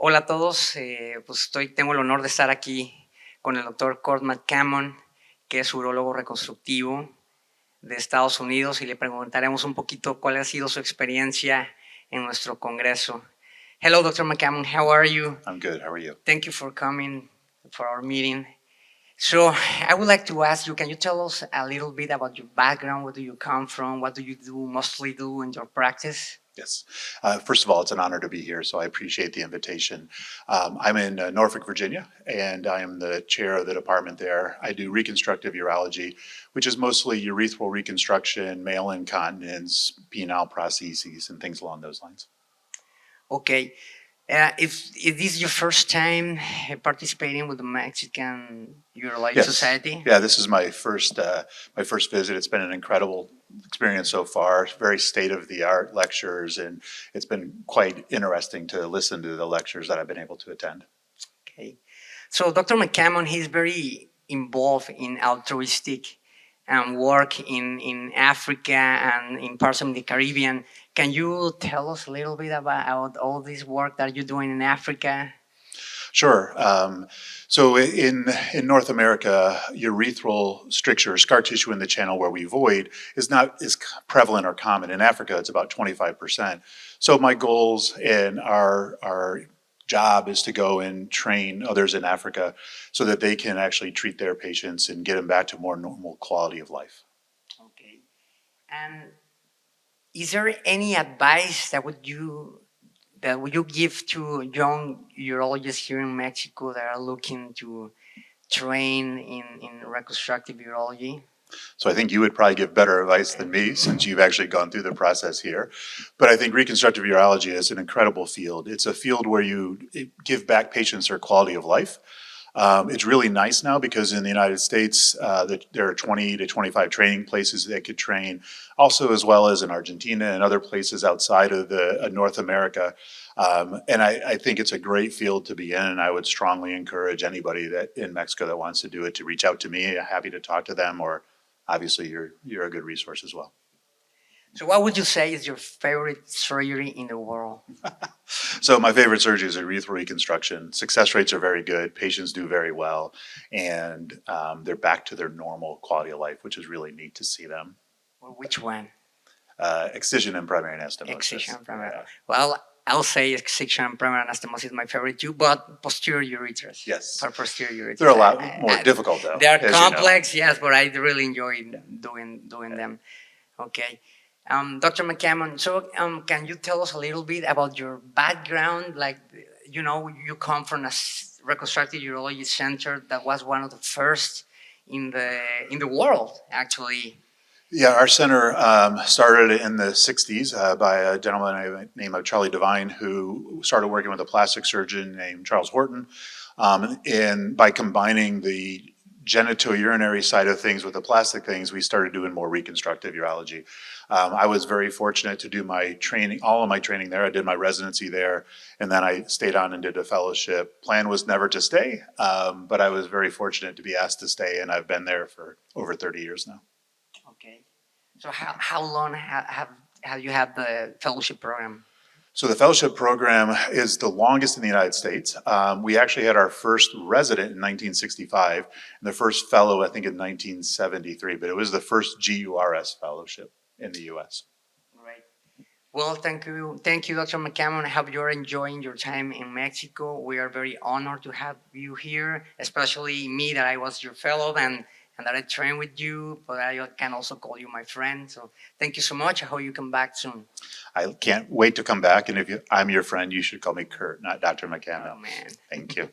Hola a todos, tengo el honor de estar aquí con el doctor McCammon, que es urólogo reconstructivo de Estados Unidos, y le preguntaremos un poquito cuál ha sido su experiencia en nuestro congreso. Hello, Dr. McCammon, how are you? I'm good, how are you? Thank you for coming for our meeting. So I would like to ask you, can you tell us a little bit about your background? Where do you come from? What do you mostly do in your practice? Yes. First of all, it's an honor to be here, so I appreciate the invitation. I'm in Norfolk, Virginia, and I am the chair of the department there. I do reconstructive urology, which is mostly urethral reconstruction, male incontinence, penile prostheses, and things along those lines. Okay. If this is your first time participating with the Mexican Urology Society? Yeah, this is my first visit. It's been an incredible experience so far. Very state-of-the-art lectures, and it's been quite interesting to listen to the lectures that I've been able to attend. Okay. So Dr. McCammon, he's very involved in altruistic work in Africa and in parts of the Caribbean. Can you tell us a little bit about all this work that you're doing in Africa? Sure. So in North America, urethral stricture, scar tissue in the channel where we void, is not as prevalent or common. In Africa, it's about 25%. So my goals and our job is to go and train others in Africa so that they can actually treat their patients and get them back to more normal quality of life. Okay. And is there any advice that would you give to young urologists here in Mexico that are looking to train in reconstructive urology? So I think you would probably give better advice than me since you've actually gone through the process here. But I think reconstructive urology is an incredible field. It's a field where you give back patients their quality of life. It's really nice now because in the United States, there are 20 to 25 training places that could train, also as well as in Argentina and other places outside of North America. And I think it's a great field to be in, and I would strongly encourage anybody that in Mexico that wants to do it to reach out to me. I'm happy to talk to them, or obviously you're a good resource as well. So what would you say is your favorite surgery in the world? So my favorite surgery is urethral reconstruction. Success rates are very good. Patients do very well. And they're back to their normal quality of life, which is really neat to see them. Well, which one? Excision and primary anastomosis. Excision and primary. Yeah. Well, I'll say excision and primary anastomosis is my favorite too, but posterior ureters. Yes. For posterior ureters. They're a lot more difficult though. They are complex, yes, but I really enjoy doing them. Okay. Dr. McCammon, so can you tell us a little bit about your background? Like, you know, you come from a reconstructive urology center that was one of the first in the world, actually. Yeah, our center started in the 60s by a gentleman named Charlie Devine, who started working with a plastic surgeon named Charles Horton. And by combining the genitourinary side of things with the plastic things, we started doing more reconstructive urology. I was very fortunate to do my training, all of my training there. I did my residency there, and then I stayed on and did a fellowship. Plan was never to stay, but I was very fortunate to be asked to stay, and I've been there for over 30 years now. Okay. So how long have you had the fellowship program? So the fellowship program is the longest in the United States. We actually had our first resident in 1965, and the first fellow, I think, in 1973, but it was the first GURS fellowship in the U.S. Right. Well, thank you, Dr. McCammon. I hope you're enjoying your time in Mexico. We are very honored to have you here, especially me, that I was your fellow and that I trained with you, but I can also call you my friend. So thank you so much. I hope you come back soon. I can't wait to come back, and if I'm your friend, you should call me Kurt, not Dr. McCammon. Oh, man. Thank you.